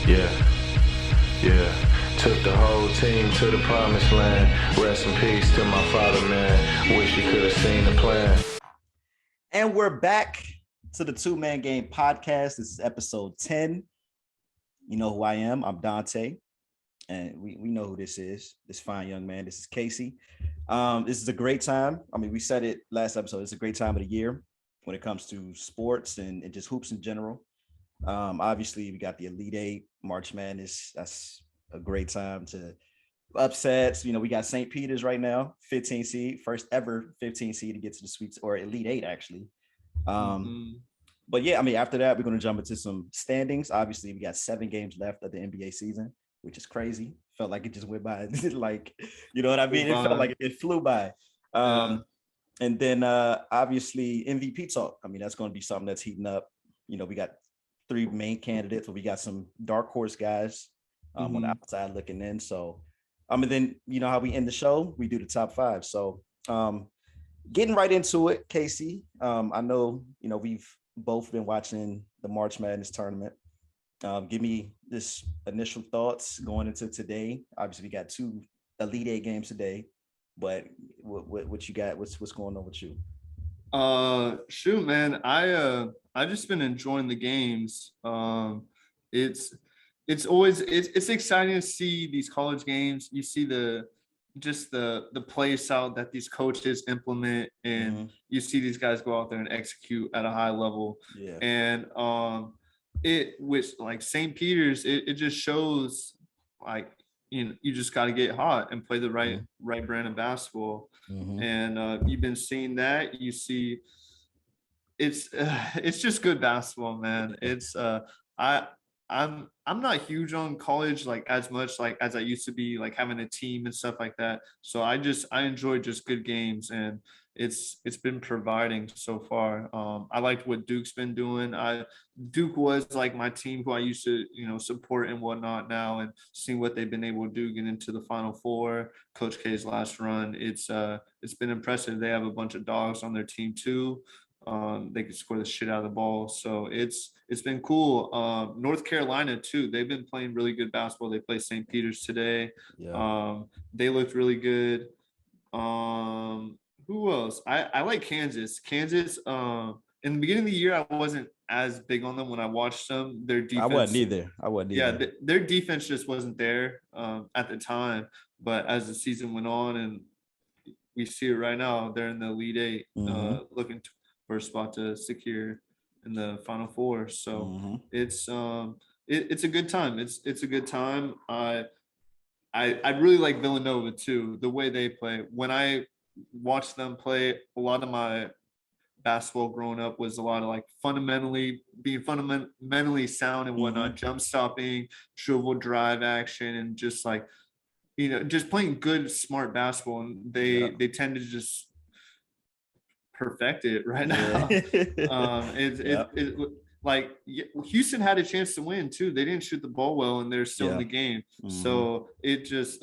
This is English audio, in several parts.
Yeah, yeah. Took the whole team to the promised land. Rest in peace to my father, man. Wish you could have seen the plan. And we're back to the Two Man Game podcast. This is episode 10. You know who I am. I'm Dante. And we know who this is. This fine young man. This is Casey. This is a great time. I mean, we said it last episode. It's a great time of the year when it comes to sports and just hoops in general. Obviously, we got the Elite Eight, March Madness. That's a great time to upsets. You know, we got St. Peter's right now, 15 seed, first ever 15 seed to get to the Sweets or Elite Eight, actually. But yeah, I mean, after that, we're going to jump into some standings. Obviously, we got 7 games left of the NBA season, which is crazy. Felt like it just went by. Like, you know what I mean? It felt like it flew by. And then obviously MVP talk. I mean, that's going to be something that's heating up. You know, we got 3 main candidates, but we got some dark horse guys on the outside looking in. So, and then you know how we end the show, we do the top 5. So getting right into it, Casey. I know, you know, we've both been watching the March Madness tournament. Give me this initial thoughts going into today. Obviously, we got 2 Elite Eight games today, but what you got? What's going on with you? Shoot, man. I just been enjoying the games. It's always exciting to see these college games. You see the play style that these coaches implement, and you see these guys go out there and execute at a high level. Yeah. And it with like St. Peter's, it just shows like, you know, you just got to get hot and play the right brand of basketball. And you've been seeing that. You see, it's just good basketball, man. It's I'm not huge on college like as much like as I used to be, like having a team and stuff like that. So I enjoy just good games, and it's been providing so far. I liked what Duke's been doing. Duke was like my team who I used to, you know, support and whatnot now, and seeing what they've been able to do, get into the Final Four, Coach K's last run. It's been impressive. They have a bunch of dogs on their team too. They can score the shit out of the ball. So it's been cool. North Carolina too. They've been playing really good basketball. They play St. Peter's today. Yeah. They looked really good. Who else? I like Kansas. Kansas, in the beginning of the year, I wasn't as big on them when I watched them. Their defense. I wasn't either. Yeah, their defense just wasn't there at the time. But as the season went on, and we see it right now, they're in the Elite Eight, looking for a spot to secure in the Final Four. So it's a good time. It's a good time. I really like Villanova too, the way they play. When I watched them play, a lot of my basketball growing up was a lot of like fundamentally sound and whatnot, jump stopping, dribble drive action, and just like, you know, just playing good, smart basketball. And they tend to just perfect it right now. Like Houston had a chance to win too. They didn't shoot the ball well, and they're still in the game. So it just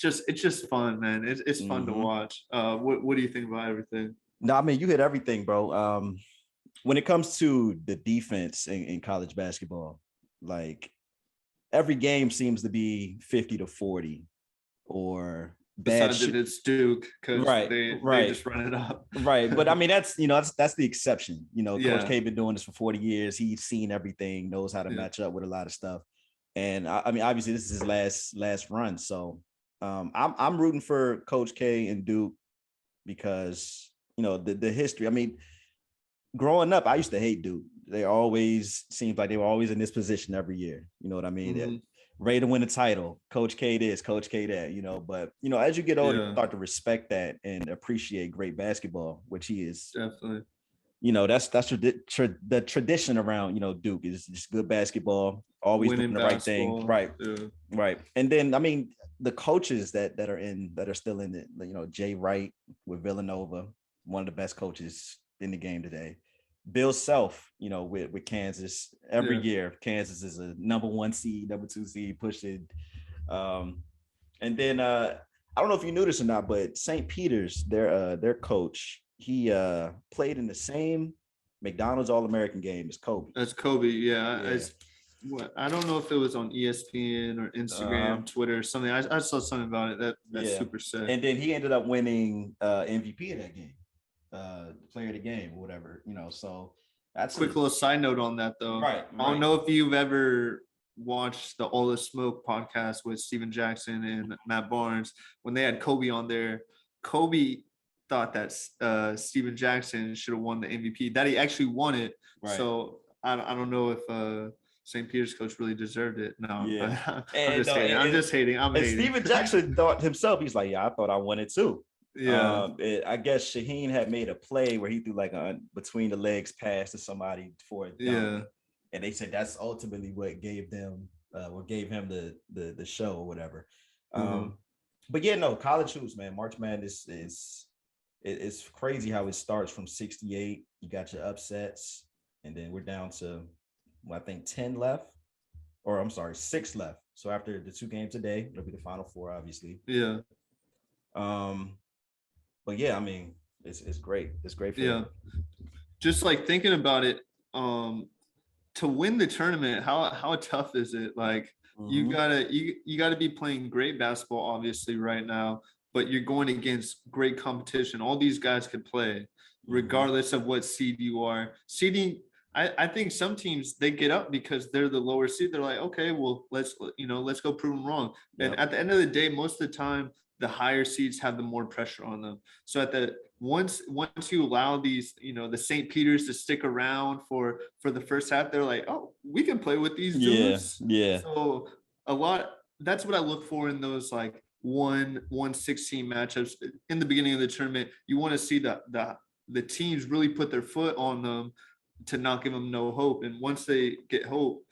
it's just fun, man. It's fun to watch. What do you think about everything? No, I mean, you hit everything, bro. When it comes to the defense in college basketball, like every game seems to be 50-40 or bad. Besides if it's Duke, because they just run it up. Right. But I mean, that's the exception. You know, Coach K been doing this for 40 years. He's seen everything, knows how to match up with a lot of stuff. And I mean, obviously this is his last run. So I'm rooting for Coach K and Duke because, you know, the history. I mean, growing up, I used to hate Duke. They always seemed like they were always in this position every year. You know what I mean? Ready to win the title. Coach K this, Coach K that, you know. But, you know, as you get older, you start to respect that and appreciate great basketball, which he is. Definitely. You know, that's the tradition around, you know, Duke is just good basketball, always winning doing the right thing. Right. Yeah. Right. And then, I mean, the coaches that are still in it, you know, Jay Wright with Villanova, one of the best coaches in the game today. Bill Self, you know, with Kansas every year. Kansas is a number 1 seed, number 2 seed, pushing. And then I don't know if you knew this or not, but St. Peter's, their coach, he played in the same McDonald's All-American game as Kobe. That's Kobe, yeah. what I don't know if it was on ESPN or Instagram, Twitter, or something. I saw something about it. That's super sick. And then he ended up winning MVP of that game, player of the game, or whatever. So that's quick little side note on that though. Right. I don't know if you've ever watched the All the Smoke podcast with Steven Jackson and Matt Barnes when they had Kobe on there. Kobe thought that Steven Jackson should have won the MVP, that he actually won it. Right. So I don't know if St. Peter's coach really deserved it. No, yeah. I'm just hating. I'm hating. Steven Jackson thought himself, he's like, yeah, I thought I won it too. Yeah. I guess Shaheen had made a play where he threw like a between the legs pass to somebody for a dunk. Yeah. And they said that's ultimately what gave him the show or whatever. But yeah, no, college hoops, man. March Madness it's crazy how it starts from 68. You got your upsets, and then we're down to I think 10 left, or I'm sorry, 6 left. So after the 2 games today, it'll be the final 4, obviously. Yeah. But yeah, I mean, it's great. It's great for them. Just like thinking about it, to win the tournament, how tough is it? Like you gotta be playing great basketball, obviously, right now, but you're going against great competition. All these guys could play, regardless of what seed you are. Seeding, I think some teams, they get up because they're the lower seed. They're like, okay, well, let's go prove them wrong. Yep. And at the end of the day, most of the time, the higher seeds have the more pressure on them. So once you allow these, the St. Peter's to stick around for the first half, they're like, oh, we can play with these dudes. Yeah. So that's what I look for in those like 1-16 matchups in the beginning of the tournament. You want to see the teams really put their foot on them to not give them no hope. And once they get hope,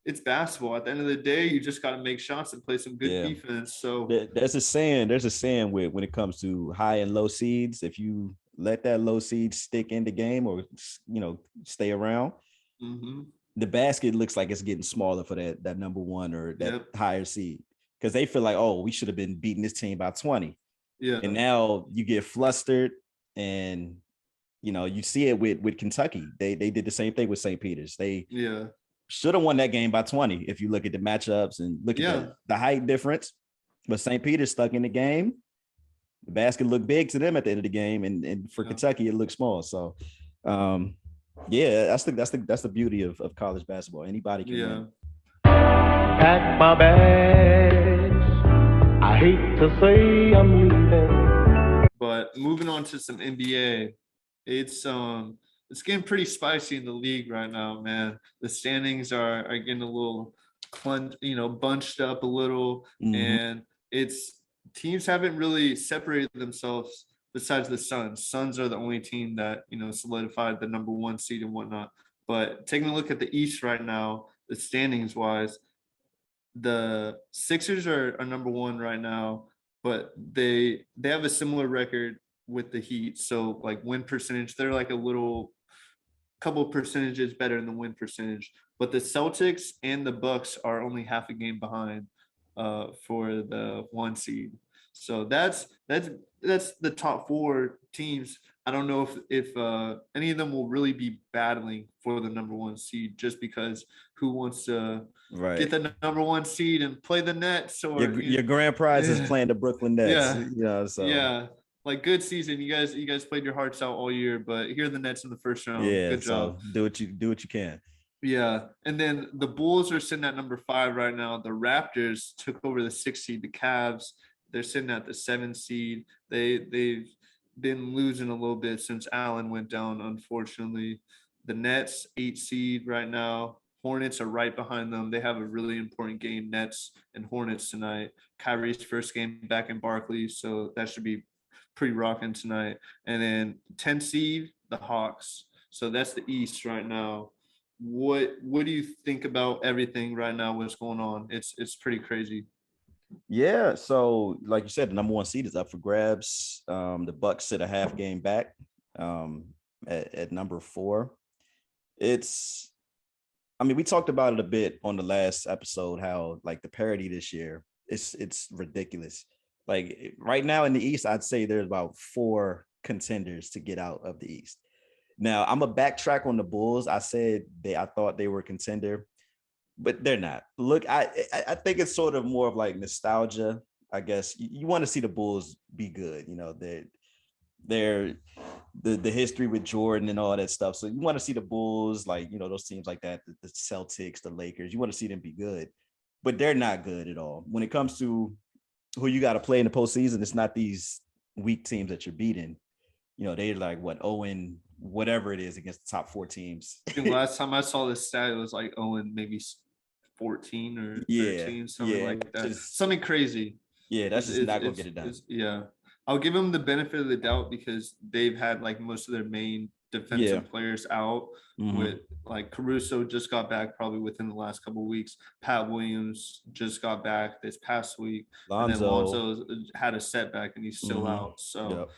it's basketball. At the end of the day, you just got to make shots and play some good defense. So there's a saying when it comes to high and low seeds, if you let that low seed stick in the game or stay around, the basket looks like it's getting smaller for that number 1 or that higher seed, because they feel like, oh, we should have been beating this team by 20. Yeah. And now you get flustered, and you see it with Kentucky. They did the same thing with St. Peter's. They should have won that game by 20 if you look at the matchups and look at the height difference. But St. Peter's stuck in the game. The basket looked big to them at the end of the game, and for Kentucky it looked small. So, that's the beauty of college basketball. Anybody can win. Pack my bags. I hate to say I'm leaving. But moving on to some NBA, it's getting pretty spicy in the league right now, man. The standings are getting a little bunched up a little, and teams haven't really separated themselves besides the Suns. Suns are the only team that, solidified the number 1 seed and whatnot. But taking a look at the East right now, the standings wise, the Sixers are number 1 right now, but they have a similar record with the Heat. So like win percentage, they're like a couple of percentages better in the win percentage. But the Celtics and the Bucks are only half a game behind for the 1 seed. So that's the top 4 teams. I don't know if any of them will really be battling for the number 1 seed, just because who wants to get the number 1 seed and play the Nets, or your grand prize is playing the Brooklyn Nets. Like, good season. You guys played your hearts out all year, but here are the Nets in the first round. Yeah, good job. Do what you can. Yeah, and then the Bulls are sitting at number 5 right now. The Raptors took over the 6 seed. The Cavs, they're sitting at the 7 seed. They've been losing a little bit since Allen went down, unfortunately. The Nets, 8 seed right now. Hornets are right behind them. They have a really important game, Nets and Hornets tonight. Kyrie's first game back in Barclays, so that should be pretty rocking tonight. And then 10 seed, the Hawks. So that's the East right now. What do you think about everything right now? What's going on? It's pretty crazy. Yeah, so like you said, the number 1 seed is up for grabs. The Bucks sit a half game back at number 4. We talked about it a bit on the last episode, how like the parity this year, it's ridiculous. Like right now in the East, I'd say there's about 4 contenders to get out of the East. Now I'm a backtrack on the Bulls. I said I thought they were a contender. but they're not. Look, I think it's sort of more of like nostalgia. I guess you want to see the Bulls be good. You know, they're the history with Jordan and all that stuff. So you want to see the Bulls, like, you know, those teams like that, the Celtics, the Lakers. You want to see them be good, but they're not good at all. When it comes to who you got to play in the postseason, it's not these weak teams that you're beating. You know, they're like what, Owen, whatever it is against the top 4 teams. I think last time I saw this stat, it was like Owen maybe 14 or 13, something like that. Something crazy. Yeah, that's just not gonna get it done. Yeah. I'll give them the benefit of the doubt because they've had like most of their main defensive players out. With like Caruso just got back probably within the last couple of weeks. Pat Williams just got back this past week. And then Lonzo had a setback and he's still out. So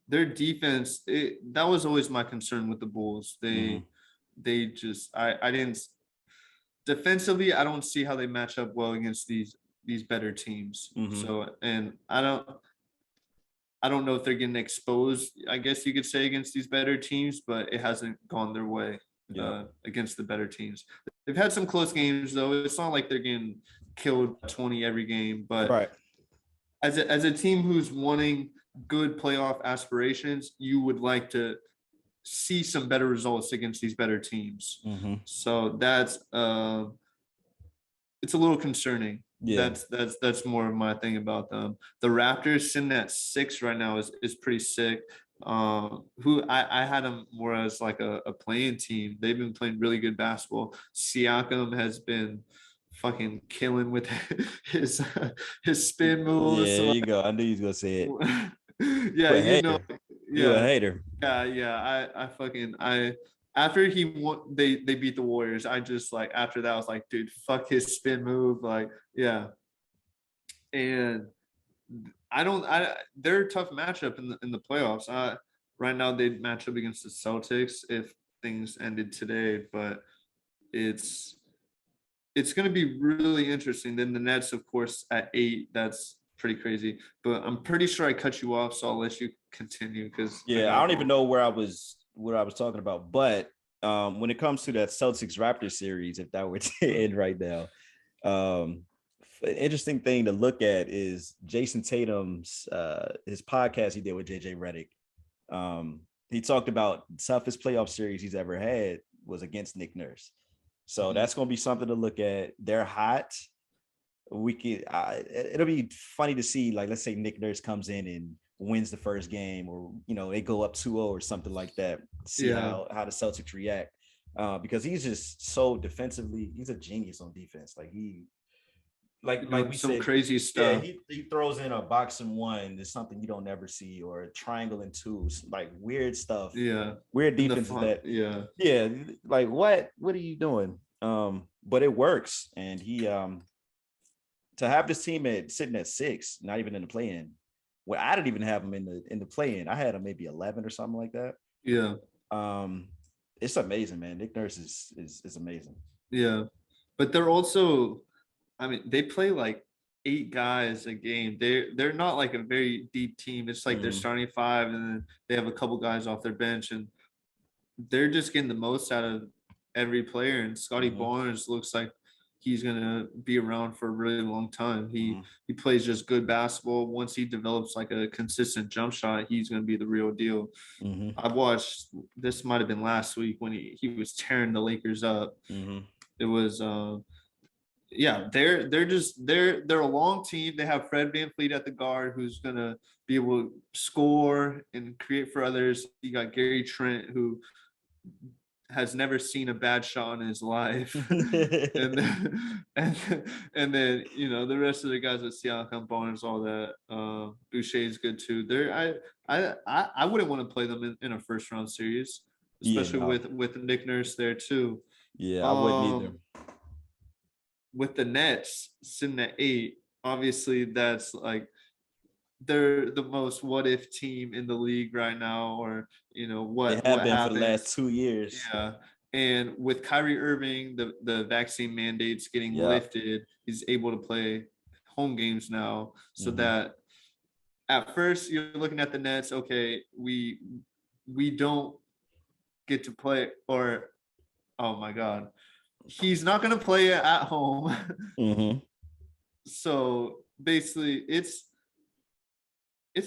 their defense, that was always my concern with the Bulls. They just I didn't defensively, I don't see how they match up well against these better teams. So, and I don't know if they're getting exposed, I guess you could say, against these better teams, but it hasn't gone their way against the better teams. They've had some close games, though. It's not like they're getting killed 20 every game, but as a team who's wanting good playoff aspirations, you would like to see some better results against these better teams. So that's it's a little concerning. That's more of my thing about them. The Raptors sitting at 6 right now is pretty sick. Who I had them more as like a playing team. They've been playing really good basketball. Siakam has been fucking killing with his spin moves. Yeah, there you go. I knew you was gonna say it. Yeah, you know, you're a hater. Yeah. I after he won, they beat the Warriors. I just like after that I was like, dude, fuck his spin move. Like, yeah. And they're a tough matchup in the playoffs. Right now they'd match up against the Celtics if things ended today, but it's going to be really interesting. Then the Nets, of course, at 8. That's pretty crazy. But I'm pretty sure I cut you off, so I'll let you continue because I don't even know what I was talking about. But when it comes to that Celtics Raptors series, if that were to end right now, an interesting thing to look at is Jason Tatum's his podcast he did with JJ Redick. He talked about the toughest playoff series he's ever had was against Nick Nurse. So that's going to be something to look at. They're hot. It'll be funny to see, like, let's say Nick Nurse comes in and wins the first game, or, you know, they go up 2-0 or something like that. See how the Celtics react. Because he's just so defensively, he's a genius on defense. Like we some said, crazy stuff. Yeah, he throws in a box and 1. It's something you don't ever see, or a triangle and 2, like weird stuff. Yeah, weird defense that. Yeah. Like what are you doing? But it works, and he to have this team sitting at 6, not even in the play-in. Well, I didn't even have them in the play-in. I had them maybe 11 or something like that. Yeah. It's amazing, man. Nick Nurse is amazing. Yeah, but they're also, I mean, they play like 8 guys a game. They're not like a very deep team. It's like they're starting 5, and then they have a couple guys off their bench, and they're just getting the most out of every player. And Scotty Barnes looks like he's gonna be around for a really long time. He plays just good basketball. Once he develops like a consistent jump shot, he's gonna be the real deal. I've watched, this might have been last week when he was tearing the Lakers up. It was they're a long team. They have Fred VanVleet at the guard, who's gonna be able to score and create for others. You got Gary Trent, who has never seen a bad shot in his life. and then you know, the rest of the guys at Siakam, Barnes, all that. Boucher's good too. I wouldn't want to play them in a first round series, especially with Nick Nurse there too. Yeah, I wouldn't either. With the Nets sitting at 8, obviously that's like they're the most what if team in the league right now, or you know what they have been happened for the last 2 years. Yeah, and with Kyrie Irving, the vaccine mandates getting lifted, he's able to play home games now. So that at first you're looking at the Nets, okay, we don't get to play, or oh my god, he's not going to play at home. Mm-hmm. So basically, it's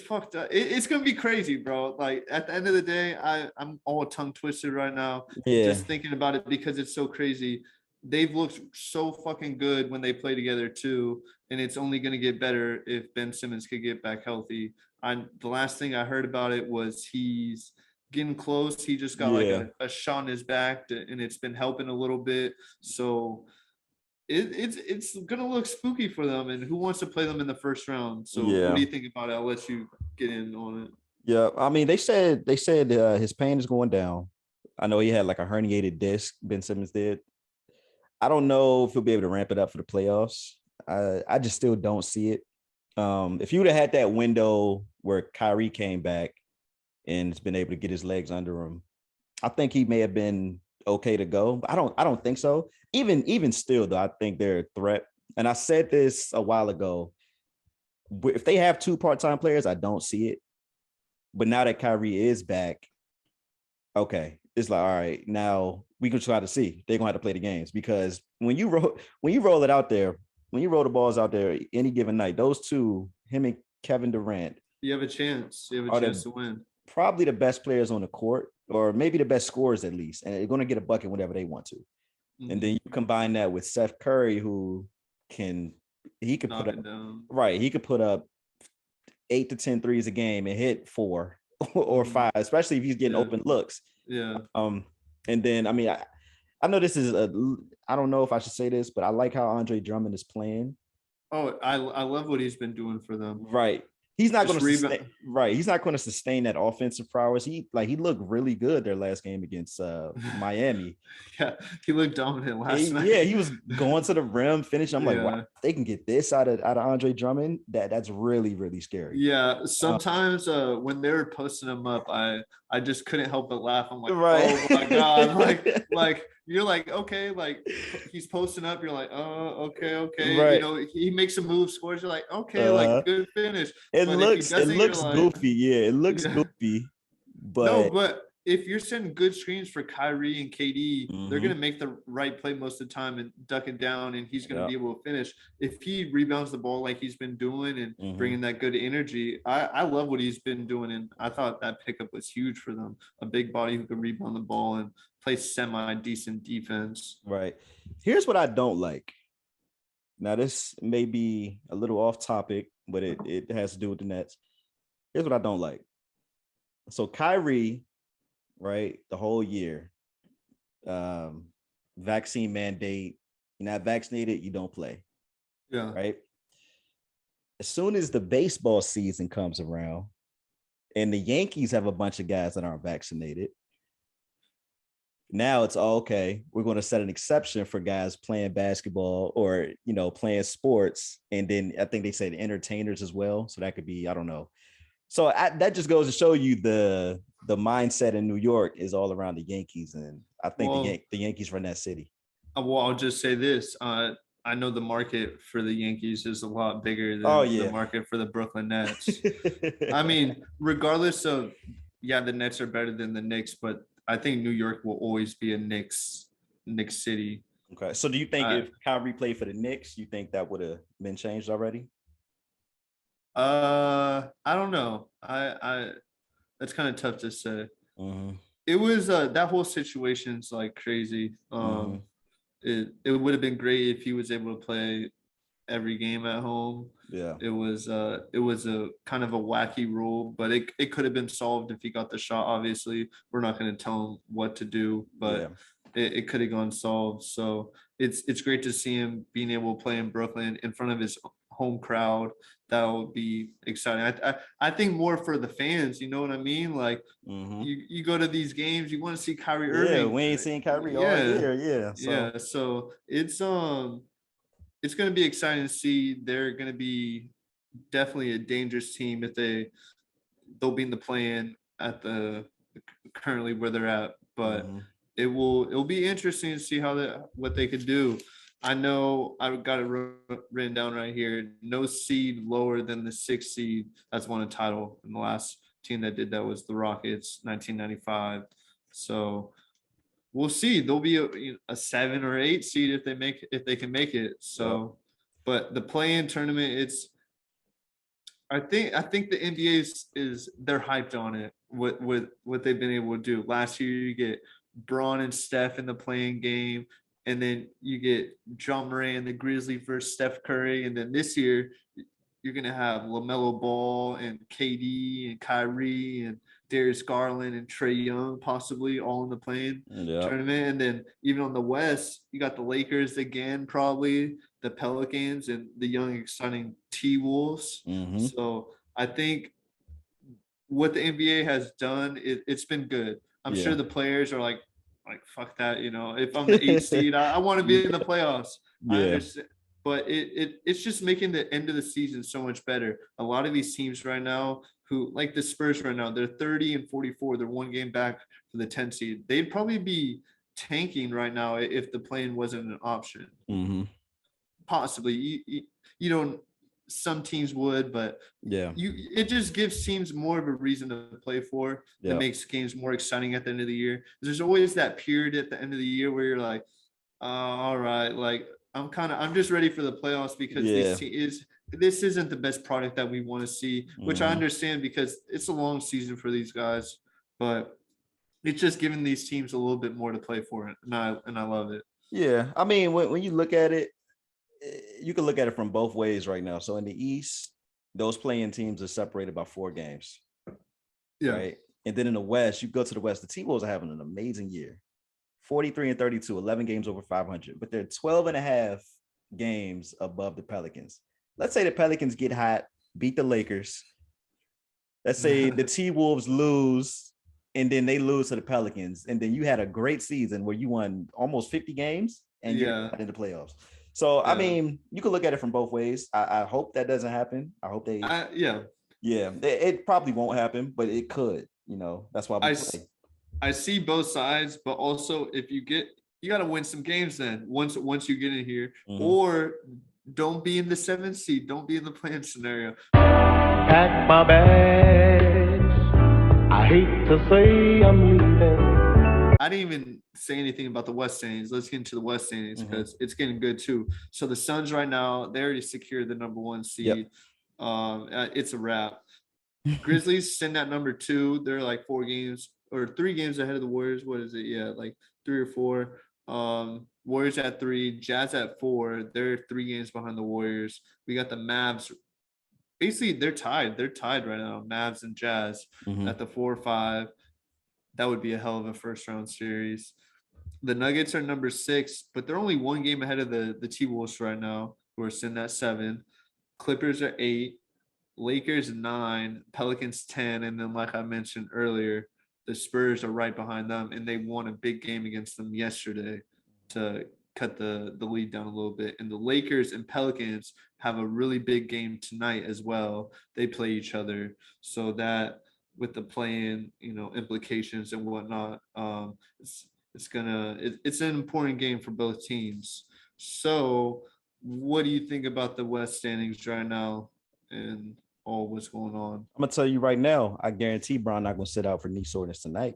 fucked up. It's gonna be crazy, bro. Like at the end of the day, I'm all tongue twisted right now, Yeah. just thinking about it because it's so crazy. They've looked so fucking good when they play together too, and it's only gonna get better if Ben Simmons could get back healthy. The last thing I heard about it was he's getting close. He just got like Yeah. a shot in his back, and it's been helping a little bit. So it's gonna look spooky for them, and who wants to play them in the first round? So Yeah. what do you think about it? I'll let you get in on it. Yeah. I mean, they said his pain is going down. I know he had like a herniated disc. Ben Simmons did. I don't know if he'll be able to ramp it up for the playoffs. I just still don't see it. If you would have had that window where Kyrie came back and has been able to get his legs under him, I think he may have been okay to go. But I don't think so. Even still, though, I think they're a threat. And I said this a while ago. If they have two part-time players, I don't see it. But now that Kyrie is back, okay, it's like, all right, now we can try to see. They're gonna have to play the games, because when you roll it out there, when you roll the balls out there any given night, those two, him and Kevin Durant, You have a chance. You have Are a they- chance to win. probably the best players on the court, or maybe the best scorers at least, and they're gonna get a bucket whenever they want to. Mhm. And then you combine that with Seth Curry, who could Knock put up it down. right, he could put up 8 to 10 threes a game and hit 4 or 5, especially if he's getting Yeah. open looks. Yeah. And then I mean, I know this is I don't know if I should say this, but I like how Andre Drummond is playing. Oh, I love what he's been doing for them. Right. He's not Just going to rebound. right. He's not going to sustain that offensive prowess. He looked really good their last game against Miami. Yeah, he looked dominant last night. Yeah, he was going to the rim, finishing. I'm like, Yeah. wow, if they can get this out of Andre Drummond, that's really, really scary. Yeah, sometimes when they were posting him up, I just couldn't help but laugh. I'm like, Right. oh my god, like you're like, okay, like he's posting up, you're like, oh, okay, Right. you know, he makes a move, scores, you're like, okay, Uh-huh. like good finish. It But if he looks doesn't, you're like- goofy. Yeah, it looks Yeah. goofy. But No, but if you're setting good screens for Kyrie and KD, they're Mhm. gonna make the right play most of the time and duck it down, and he's gonna Yeah. be able to finish. If he rebounds the ball like he's been doing and Mhm. bringing that good energy, I love what he's been doing, and I thought that pickup was huge for them. A big body who can rebound the ball and play semi-decent defense. right. Here's what I don't like. Now, this may be a little off topic, but it has to do with the Nets. Here's what I don't like. So Kyrie, right, the whole year, vaccine mandate, you're not vaccinated, you don't play, Yeah, right? As soon as the baseball season comes around and the Yankees have a bunch of guys that aren't vaccinated, now it's all okay. We're going to set an exception for guys playing basketball or, playing sports. And then I think they said entertainers as well. So that could be, I don't know. So that just goes to show you the mindset in New York is all around the Yankees. And I think Well, the Yankees run that city. well, I'll just say this. I know the market for the Yankees is a lot bigger than Oh, yeah. the market for the Brooklyn Nets. I mean, regardless of, yeah, the Nets are better than the Knicks, but I think New York will always be a Knicks city. Okay. So do you think I- if Kyrie played for the Knicks, you think that would have been changed already? I don't know. I that's kind of tough to say. Mhm. It was that whole situation's like crazy. Mhm. It would have been great if he was able to play every game at home. Yeah. It was a kind of a wacky rule, but it could have been solved if he got the shot. Obviously, we're not going to tell him what to do, but Yeah. it could have gone solved. So it's great to see him being able to play in Brooklyn in front of his home crowd. That would be exciting. I think more for the fans. You know what I mean? Like Mhm. you go to these games, you want to see Kyrie Yeah, Irving. we ain't seen Kyrie all Yeah. year. Yeah. So, Yeah, so it's going to be exciting to see. They're going to be definitely a dangerous team if they'll be in the play-in at the currently where they're at, but Mhm. it'll be interesting to see what they could do. I know I got it written down right here. No seed lower than the 6th seed has won a title, and the last team that did that was the Rockets, 1995. So we'll see. They'll be a 7 or 8 seed if they can make it. So, but the play-in tournament, I think the NBA is they're hyped on it. What they've been able to do. Last year, you get Braun and Steph in the play-in game, and then you get John Morant and the Grizzlies versus Steph Curry, and then this year you're gonna have LaMelo Ball and KD and Kyrie and Darius Garland and Trae Young possibly all in the play-in tournament. And then even on the West, you got the Lakers again, probably the Pelicans and the young exciting T-Wolves. So I think what the NBA has done, it's been good. I'm sure the players are like fuck that, if I'm the 8th seed, I want to be in the playoffs. I understand. But it's just making the end of the season so much better. A lot of these teams right now, who like the Spurs right now, they're 30 and 44. They're 1 game back for the 10th seed. They'd probably be tanking right now if the play-in wasn't an option. Possibly, you don't. Some teams would, but it just gives teams more of a reason to play for. It makes games more exciting at the end of the year. There's always that period at the end of the year where you're like, all right, like I'm just ready for the playoffs because this isn't the best product that we want to see, which I understand because it's a long season for these guys, but it's just giving these teams a little bit more to play for, and I love it. Yeah, I mean, when you look at it, you can look at it from both ways right now. So in the East, those play-in teams are separated by 4 games. Right. And then in the West, you go to the West, the T-Wolves are having an amazing year. 43 and 32, 11 games over 500, but they're 12 and a half games above the Pelicans. Let's say the Pelicans get hot, beat the Lakers. Let's say the T-Wolves lose, and then they lose to the Pelicans. And then you had a great season where you won almost 50 games and you're in the playoffs. So, I mean, you can look at it from both ways. I hope that doesn't happen. I hope they, it probably won't happen, but it could, that's why we play. I see both sides, but also if you got to win some games then once you get in here, or don't be in the 7th seed. Don't be in the play-in scenario. Pack my bags. I hate to say I'm leaving. I didn't even say anything about the West standings. Let's get into the West standings because it's getting good too. So the Suns right now, they already secured the number 1 seed. It's a wrap. Grizzlies sitting at number 2. They're like 4 games or 3 games ahead of the Warriors. What is it? Yeah, like 3 or 4. Warriors at 3, Jazz at 4. They're 3 games behind the Warriors. We got the Mavs. Basically, they're tied. They're tied right now. Mavs and Jazz at the 4 or 5. That would be a hell of a first-round series. The Nuggets are number 6, but they're only 1 game ahead of the T-Wolves right now, who are sitting at 7. Clippers are 8. Lakers 9. Pelicans 10. And then, like I mentioned earlier, the Spurs are right behind them, and they won a big game against them yesterday to cut the lead down a little bit. And the Lakers and Pelicans have a really big game tonight as well. They play each other. So that – with the play-in, implications and whatnot, it's an important game for both teams. So what do you think about the West standings right now and all what's going on? I'm gonna tell you right now, I guarantee Bron not gonna sit out for knee soreness tonight.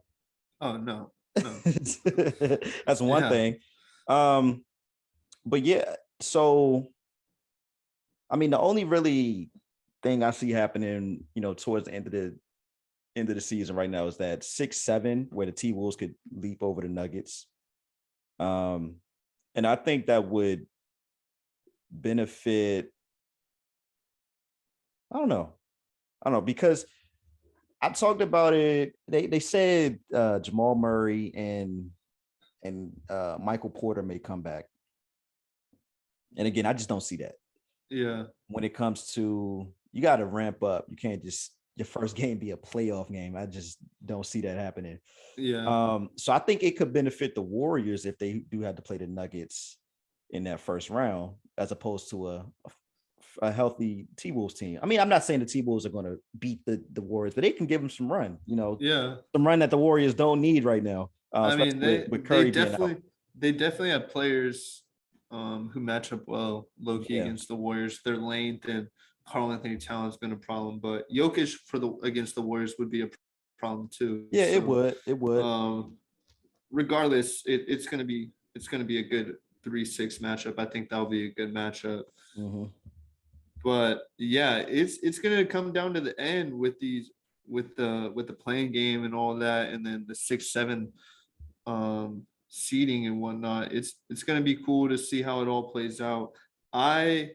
Oh no. That's one thing. But yeah, so I mean, the only really thing I see happening, towards the end of the season right now is that 6-7 where the T-Wolves could leap over the Nuggets. And I think that would benefit. I don't know, because I talked about it. They said Jamal Murray and Michael Porter may come back. And again, I just don't see that. Yeah. When it comes to, you got to ramp up. You can't just your first game be a playoff game. I just don't see that happening. Yeah. So I think it could benefit the Warriors if they do have to play the Nuggets in that first round, as opposed to a healthy T-Wolves team. I mean, I'm not saying the T-Wolves are going to beat the Warriors, but they can give them some run, some run that the Warriors don't need right now. I mean, with Curry they definitely have players who match up well, low-key against the Warriors. Their length and Karl Anthony Towns been a problem, but Jokic against the Warriors would be a problem too. Yeah, so, it would. regardless, it's gonna be a good 3-6 matchup. I think that'll be a good matchup. Mm-hmm. But yeah, it's gonna come down to the end with these with the playing game and all that, and then the 6-7 seeding and whatnot. It's gonna be cool to see how it all plays out. I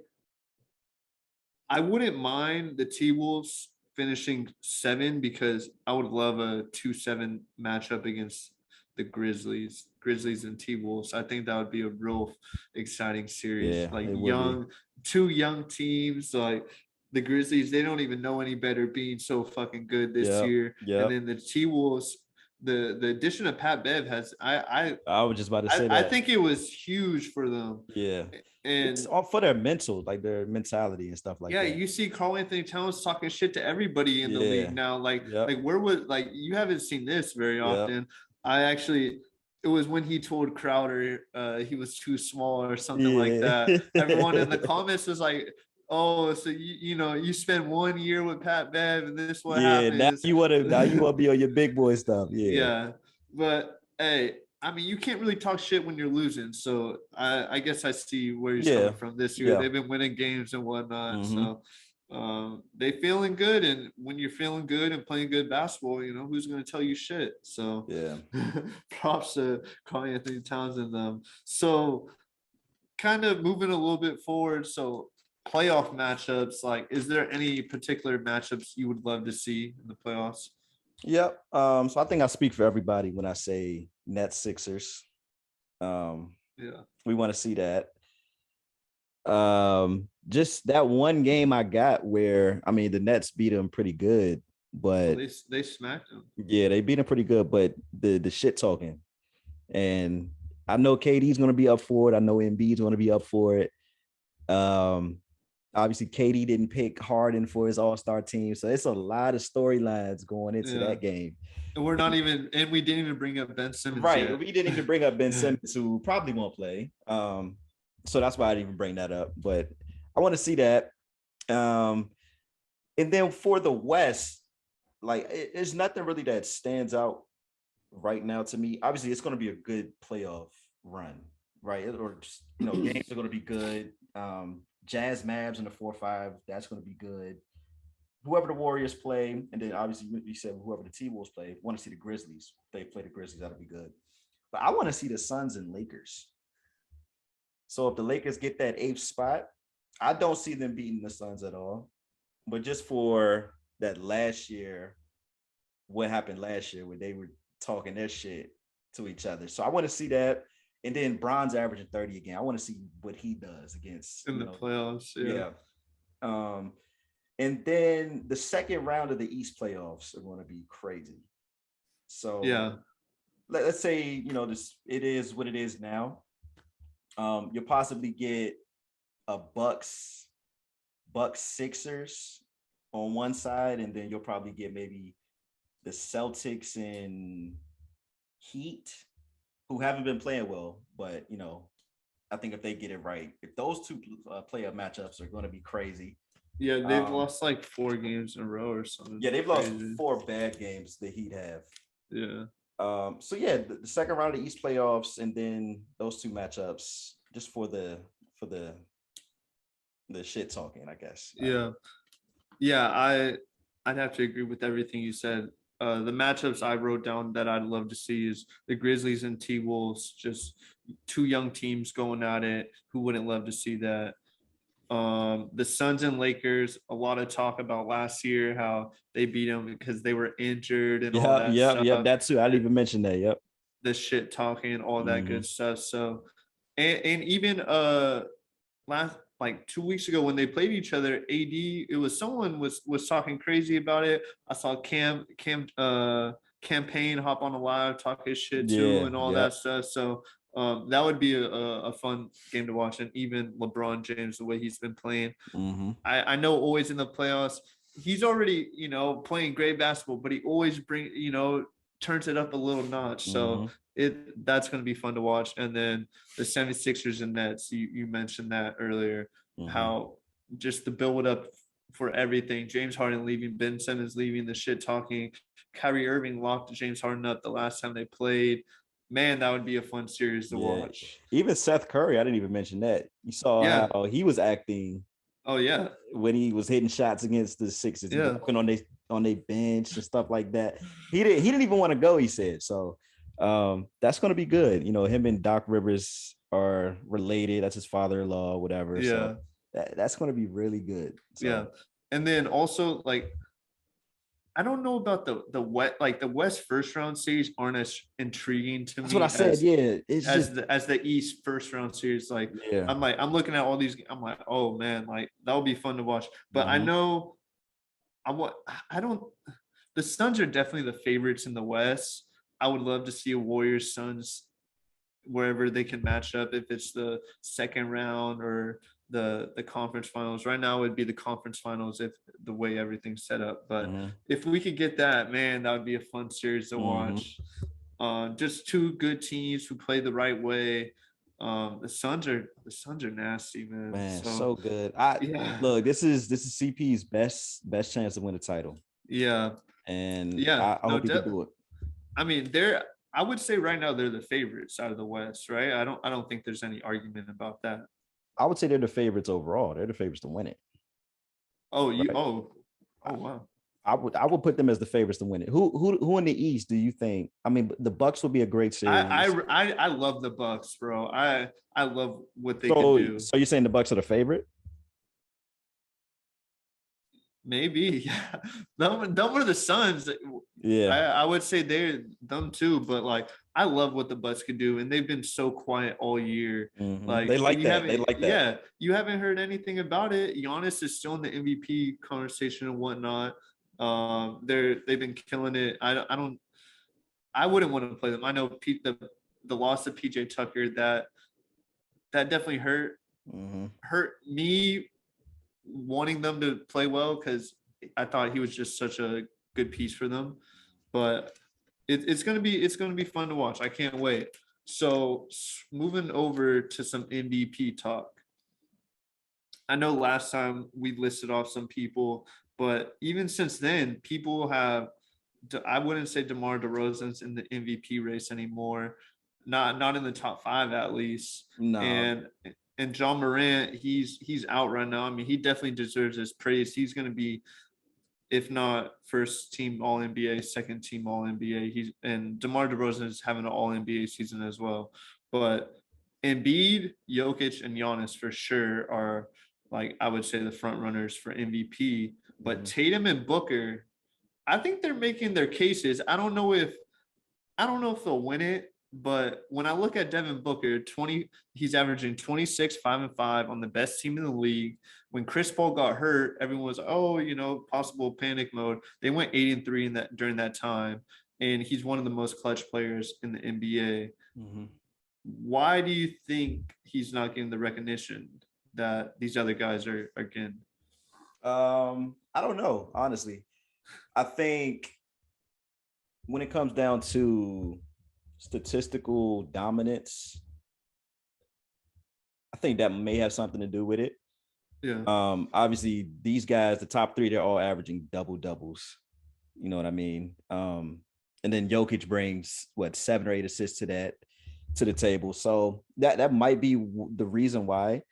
wouldn't mind the T-Wolves finishing 7 because I would love a 2-7 matchup against the Grizzlies and T-Wolves. I think that would be a real exciting series. Yeah, Like it would be. two young teams. Like the Grizzlies, they don't even know any better, being so fucking good this Yep, year. yep. And then the T-Wolves, the addition of Pat Bev has I was just about to say I that. think it was huge for them. Yeah. And It's all for their mental, like their mentality and stuff like yeah, that. you see Karl Anthony Towns talking shit to everybody in the Yeah. league now. Like, Yep. where was like you haven't seen this very Yep. often. It was when he told Crowder he was too small or something like that. Everyone in the comments was like, "Oh, so you spend 1 year with Pat Bev, and this what Yeah, now happens." you wanna be on your big boy stuff. Yeah. Yeah, but hey, I mean, you can't really talk shit when you're losing. So I guess I see where he's Yeah. coming from this year. Yeah. They've been winning games and whatnot. Mhm. So they feeling good. And when you're feeling good and playing good basketball, who's going to tell you shit? So Yeah. props to Karl Anthony Towns and them. So kind of moving a little bit forward. So playoff matchups, like, is there any particular matchups you would love to see in the playoffs? Yep. So I think I speak for everybody when I say Nets Sixers. Yeah. We want to see that. Just that one game I got where the Nets beat them pretty good, but They smacked them. yeah, they beat them pretty good, but the shit talking. And I know KD's gonna be up for it. I know Embiid's gonna be up for it. Obviously KD didn't pick Harden for his all-star team, so it's a lot of storylines going into that game. And we didn't even bring up Ben Simmons. Right. Yet. We didn't even bring up Ben Simmons, who probably won't play. So that's why I didn't even bring that up. But I want to see that. And then for the West, like there's nothing really that stands out right now to me. Obviously, it's going to be a good playoff run, right? Or just, games are going to be good. Jazz Mavs in the 4-5, that's going to be good. Whoever the Warriors play, and then obviously we said whoever the T-Wolves play, want to see the Grizzlies. If they play the Grizzlies, that'll be good. But I want to see the Suns and Lakers. So if the Lakers get that 8th spot, I don't see them beating the Suns at all. But just for that last year, what happened last year where they were talking their shit to each other. So I want to see that. And then Bron's averaging 30 again. I want to see what he does against in the playoffs. Yeah. And then the second round of the East playoffs are going to be crazy. So yeah, let's say it is what it is now. You'll possibly get a Bucks Sixers on one side, and then you'll probably get maybe the Celtics and Heat, who haven't been playing well, but I think if they get it right, if those two playoff matchups are going to be crazy. Yeah, they've lost like 4 games in a row or something. Yeah, they've lost 4 bad games. The Heat have. Yeah. So yeah, the second round of the East playoffs, and then those 2 matchups just for the shit talking, I guess. Yeah, I'd have to agree with everything you said. The matchups I wrote down that I'd love to see is the Grizzlies and T-Wolves, just 2 young teams going at it. Who wouldn't love to see that? The Suns and Lakers, a lot of talk about last year, how they beat them because they were injured and all that stuff. Yep, that too. I didn't even mention that. Yep. The shit talking and all that good stuff. So, and even last like 2 weeks ago when they played each other, AD, it was someone was talking crazy about it. I saw Campaign hop on a live, talk his shit too, and all that stuff. So that would be a fun game to watch. And even LeBron James, the way he's been playing, I know always in the playoffs, he's already playing great basketball, but he always turns it up a little notch. So that's going to be fun to watch. And then the 76ers and Nets, you mentioned that earlier, how just the build up for everything. James Harden leaving, Ben Simmons leaving, the shit talking. Kyrie Irving locked James Harden up the last time they played. Man, that would be a fun series to watch. Even Seth Curry, I didn't even mention that. You saw how he was acting. Oh yeah, when he was hitting shots against the Sixers, walking on their bench and stuff like that. He didn't even want to go. He said so. That's going to be good. You know, him and Doc Rivers are related. That's his father-in-law, whatever. Yeah, so that's going to be really good. So. Yeah, and then also like, I don't know about the West first round series aren't as intriguing to me. That's what I said. It's as the East first round series. Like, I'm looking at all these. I'm like, oh man, like that would be fun to watch. But I know, the Suns are definitely the favorites in the West. I would love to see a Warriors Suns wherever they can match up, if it's the second round or the conference finals. Right now it would be the conference finals if the way everything's set up. But if we could get that, man, that would be a fun series to watch. Just two good teams who play the right way. The Suns are nasty, man. Man, so good. Look, this is CP's best chance to win a title. Yeah. And I hope he can do it. I mean, I would say right now they're the favorites out of the West, right? I don't think there's any argument about that. I would say they're the favorites overall. They're the favorites to win it. Oh, wow. I would put them as the favorites to win it. Who in the East do you think? I mean, the Bucks would be a great series. I love the Bucks, bro. I love what they can do. So you're saying the Bucks are the favorite? Maybe, yeah. Them are the Suns. Yeah, I would say they're them too. But like, I love what the Bucks can do, and they've been so quiet all year. Like they like that. They like that. Yeah, you haven't heard anything about it. Giannis is still in the MVP conversation and whatnot. They've been killing it. I wouldn't want to play them. I know the loss of PJ Tucker that definitely hurt me wanting them to play well, because I thought he was just such a good piece for them. But it's gonna be fun to watch. I can't wait. So moving over to some MVP talk. I know last time we listed off some people, but even since then, people have. I wouldn't say DeMar DeRozan's in the MVP race anymore. Not in the top 5 at least. No. And John Morant, he's out right now. I mean, he definitely deserves his praise. He's going to be, if not first team All NBA, second team All NBA. And DeMar DeRozan is having an All NBA season as well. But Embiid, Jokic, and Giannis for sure are, like, I would say the front runners for MVP. But Tatum and Booker, I think they're making their cases. I don't know if they'll win it. But when I look at Devin Booker, he's averaging 26, 5 and 5 on the best team in the league. When Chris Paul got hurt, everyone was, possible panic mode. They went 8 and 3 during that time, and he's one of the most clutch players in the NBA. Why do you think he's not getting the recognition that these other guys are getting? I don't know, honestly. I think when it comes down to statistical dominance, I think that may have something to do with it. Yeah. Obviously these guys, the top 3, they're all averaging double doubles. You know what I mean? And then Jokic brings 7 or 8 assists to the table. So that might be the reason why.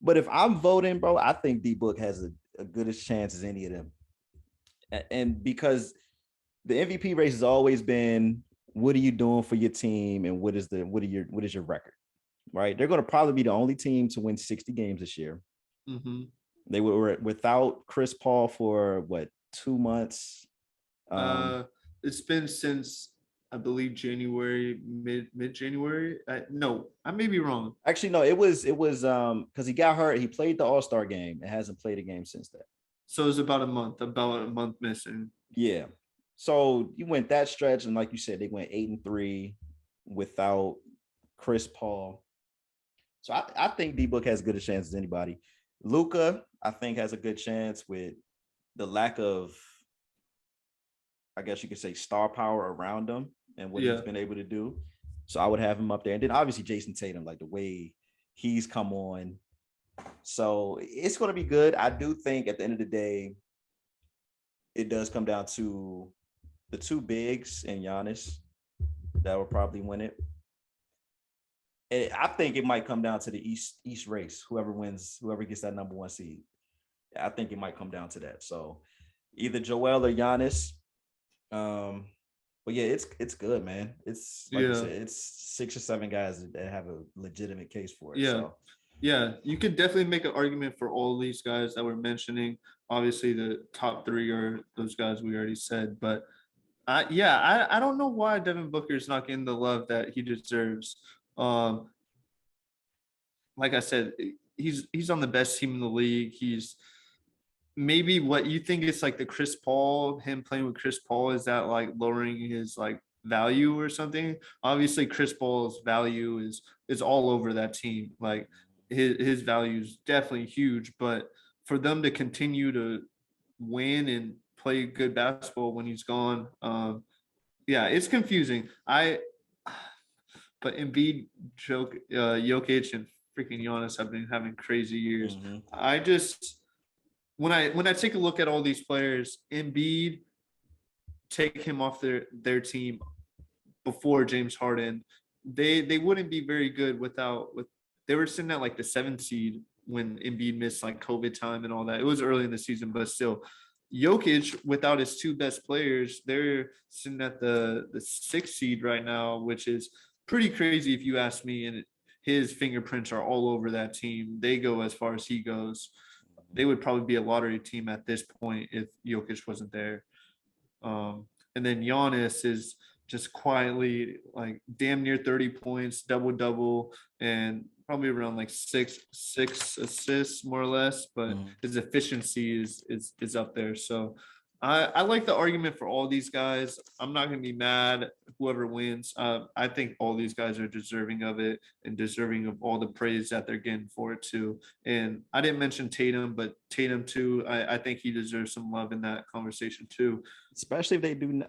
But if I'm voting, bro, I think D-Book has a good as chance as any of them. And because the MVP race has always been, what are you doing for your team, and what is your record, right? They're going to probably be the only team to win 60 games this year. They were without Chris Paul for 2 months. It's been since, I believe, January, mid-January. No, I may be wrong. Actually, no, it was because he got hurt. He played the All-Star game and hasn't played a game since that. So it was about a month missing. Yeah. So you went that stretch, and like you said, they went 8 and 3 without Chris Paul. So I think D-Book has as good a chance as anybody. Luka, I think, has a good chance with the lack of, I guess you could say, star power around him and what he's been able to do. So I would have him up there. And then obviously Jason Tatum, like the way he's come on. So it's going to be good. I do think at the end of the day, it does come down to the 2 bigs and Giannis that will probably win it. I think it might come down to the East race. Whoever gets that number 1 seed. I think it might come down to that. So either Joel or Giannis. But yeah, it's good, man. It's like you said, it's 6 or 7 guys that have a legitimate case for it. Yeah. So. Yeah, you could definitely make an argument for all these guys that we're mentioning. Obviously, the top 3 are those guys we already said, but I don't know why Devin Booker's not getting the love that he deserves. Like I said, he's on the best team in the league. He's maybe what you think is like the Chris Paul, him playing with Chris Paul, is that like lowering his like value or something? Obviously, Chris Paul's value is all over that team. Like his value is definitely huge, but for them to continue to win and play good basketball when he's gone, yeah, it's confusing. But Embiid, Jokic, and freaking Giannis have been having crazy years. Mm-hmm. I just when I take a look at all these players, Embiid, take him off their team before James Harden, they wouldn't be very good without. They were sitting at like the 7th seed when Embiid missed like COVID time and all that. It was early in the season, but still. Jokic, without his 2 best players, they're sitting at the 6th seed right now, which is pretty crazy if you ask me. And his fingerprints are all over that team. They go as far as he goes. They would probably be a lottery team at this point if Jokic wasn't there. And then Giannis is just quietly like damn near 30 points, double, and probably around like six assists more or less, but his efficiency is up there. So I like the argument for all these guys. I'm not going to be mad whoever wins. I think all these guys are deserving of it and deserving of all the praise that they're getting for it too. And I didn't mention Tatum, but Tatum too, I think he deserves some love in that conversation too. Especially if they do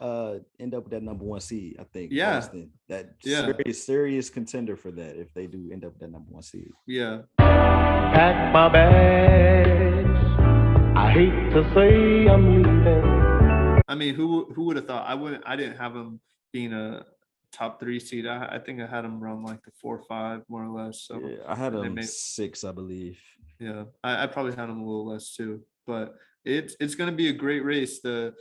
end up with that number 1 seed, I think. Yeah. Boston, that serious contender for that if they do end up with that number 1 seed. Yeah. Pack my bags. I hate to say I'm leaving. I mean, who would have thought? I didn't have him being a top 3 seed. I think I had him around like the 4 or 5 more or less. So yeah, I had him 6, I believe. Yeah, I probably had him a little less too. But it's going to be a great race. The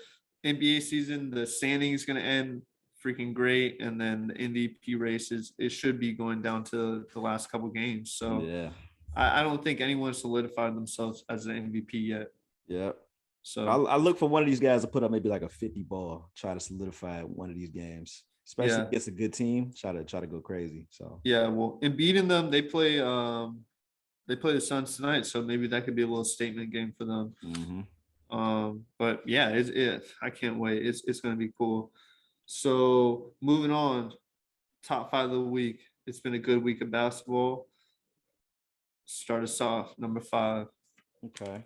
NBA season, the standing is going to end freaking great, and then the MVP races, it should be going down to the last couple games. So yeah, I don't think anyone solidified themselves as an MVP yet. Yeah. So I look for one of these guys to put up maybe like a 50 ball, try to solidify one of these games, especially against a good team. Try to go crazy. So yeah, well, and beating them, they play the Suns tonight, so maybe that could be a little statement game for them. Mm-hmm. But yeah, I can't wait. It's gonna be cool. So moving on, top 5 of the week. It's been a good week of basketball. Start us off, number 5. Okay.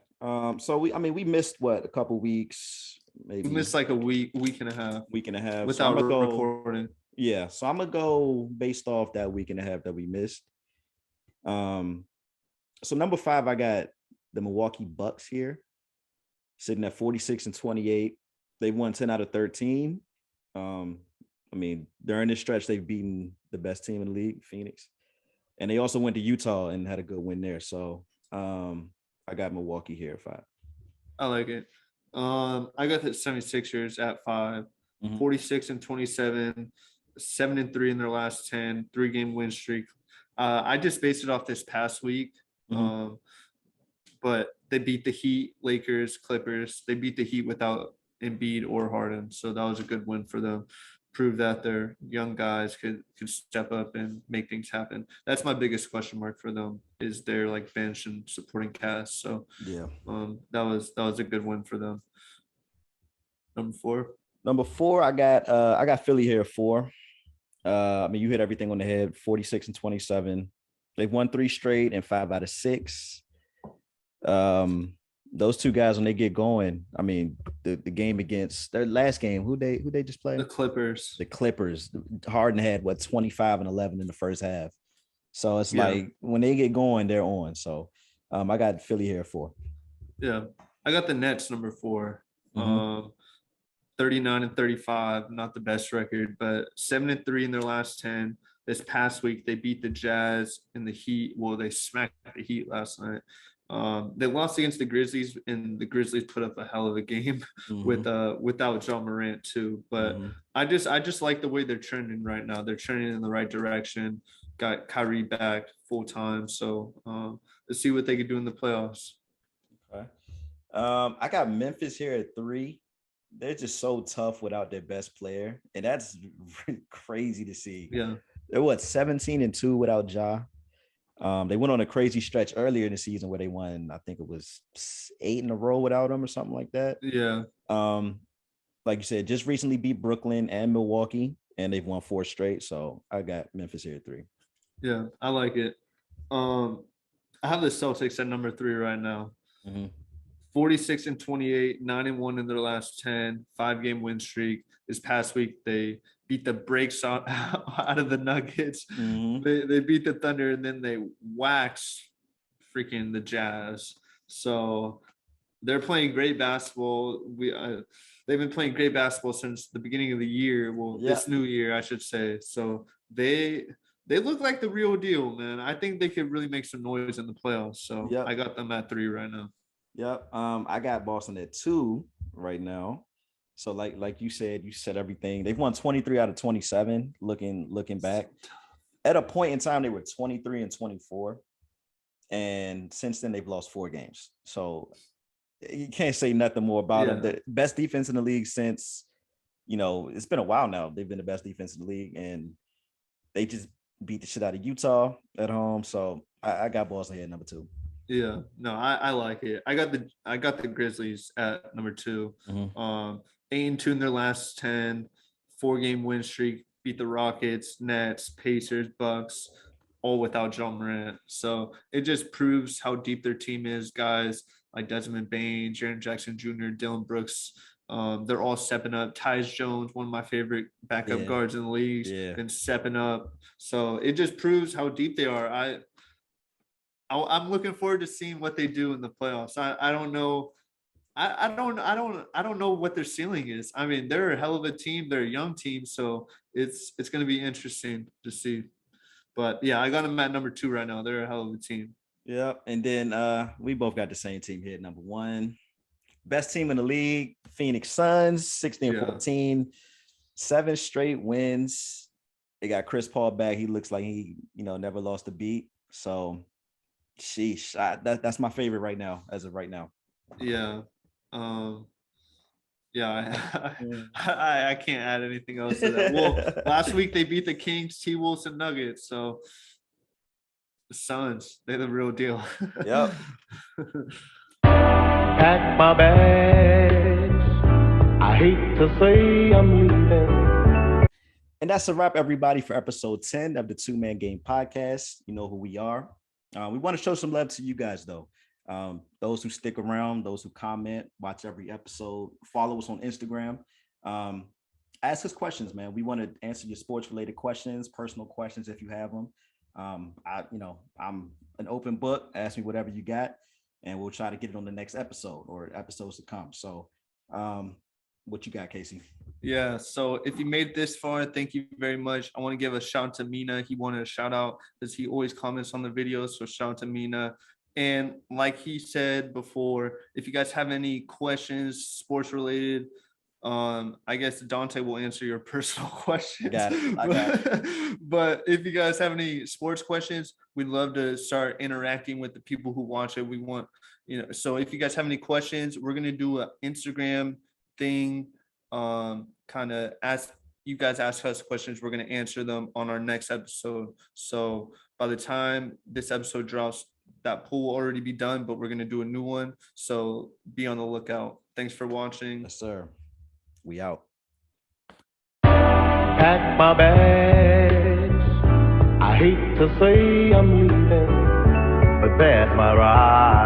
So we missed a couple weeks, maybe. We missed like a week and a half. Without recording. Yeah, so I'm gonna go based off that week and a half that we missed. So number 5, I got the Milwaukee Bucks here, sitting at 46-28. They've won 10 out of 13. During this stretch, they've beaten the best team in the league, Phoenix, and they also went to Utah and had a good win there. So I got Milwaukee here at 5. I like it. I got the 76ers at 5, 46-27, 7-3 in their last 10, 3-game win streak. I just based it off this past week. But they beat the Heat, Lakers, Clippers. They beat the Heat without Embiid or Harden. So that was a good win for them. Prove that their young guys could step up and make things happen. That's my biggest question mark for them, is their like bench and supporting cast. So yeah, that was a good win for them. Number 4, I got Philly here at 4. You hit everything on the head. 46-27. They've won 3 straight and 5 out of 6. Those 2 guys, when they get going, the game against their last game, who they just played? The Clippers. Harden had 25 and 11 in the first half. So it's like when they get going, they're on. So I got Philly here at 4. Yeah, I got the Nets number 4. 39-35, not the best record, but 7-3 in their last 10. this past week they beat the Jazz and the Heat. Well, they smacked the Heat last night. They lost against the Grizzlies, and the Grizzlies put up a hell of a game without John Morant too. But I just like the way they're trending right now. They're trending in the right direction. Got Kyrie back full time, so let's see what they can do in the playoffs. Okay. I got Memphis here at 3. They're just so tough without their best player, and that's crazy to see. Yeah, they're 17-2 without Ja. They went on a crazy stretch earlier in the season where they won, I think it was 8 in a row without them or something like that. Yeah. Like you said, just recently beat Brooklyn and Milwaukee, and they've won 4 straight. So I got Memphis here at 3. Yeah, I like it. I have the Celtics at number 3 right now. 46-28, 9-1 in their last 10, 5-game win streak. This past week, they beat the brakes out of the Nuggets. They beat the Thunder, and then they waxed freaking the Jazz. So they're playing great basketball. They've been playing great basketball since the beginning of the year. Well, this new year, I should say. So they look like the real deal, man. I think they could really make some noise in the playoffs. So I got them at 3 right now. Yep. I got Boston at 2 right now. So like you said everything. They've won 23 out of 27. Looking back, at a point in time they were 23-24, and since then they've lost 4 games. So you can't say nothing more about them. The best defense in the league since, it's been a while now. They've been the best defense in the league, and they just beat the shit out of Utah at home. So I got Boston here at number 2. Yeah, no, I like it. I got the Grizzlies at number 2. 8-2 in their last 10, 4-game win streak, beat the Rockets, Nets, Pacers, Bucks, all without John Morant. So it just proves how deep their team is. Guys like Desmond Bane, Jaren Jackson Jr., Dylan Brooks, they're all stepping up. Tyus Jones, one of my favorite backup guards in the league, been stepping up. So it just proves how deep they are. I'm looking forward to seeing what they do in the playoffs. I don't know. I don't know what their ceiling is. I mean, they're a hell of a team. They're a young team, so it's going to be interesting to see. But yeah, I got them at number 2 right now. They're a hell of a team. Yeah, and then we both got the same team here at number 1. Best team in the league, Phoenix Suns, 16-14, 7 straight wins. They got Chris Paul back. He looks like he, never lost a beat. So, sheesh, that's my favorite right now, as of right now. Yeah. I can't add anything else to that. Well, last week they beat the Kings, T-Wolves, and Nuggets. So the Suns, they're the real deal. Yep. Pack my bags. I hate to say I'm leaving. And that's a wrap, everybody, for episode 10 of the 2-Man Game podcast. You know who we are. We want to show some love to you guys, though. Those who stick around, those who comment, watch every episode, follow us on Instagram. Ask us questions, man. We want to answer your sports-related questions, personal questions if you have them. I'm an open book. Ask me whatever you got, and we'll try to get it on the next episode or episodes to come. So, what you got, Casey? Yeah, so if you made it this far, thank you very much. I want to give a shout out to Mina. He wanted a shout out because he always comments on the videos. So shout out to Mina. And like he said before, if you guys have any questions, sports related, I guess Dante will answer your personal questions. Got it. I got it. But if you guys have any sports questions, we'd love to start interacting with the people who watch it. We want, so if you guys have any questions, we're going to do an Instagram thing, kind of ask you guys ask us questions. We're going to answer them on our next episode. So by the time this episode drops, that poll will already be done, but we're going to do a new one. So be on the lookout. Thanks for watching. Yes, sir. We out. Pack my bags. I hate to say I'm leaving, but that's my ride.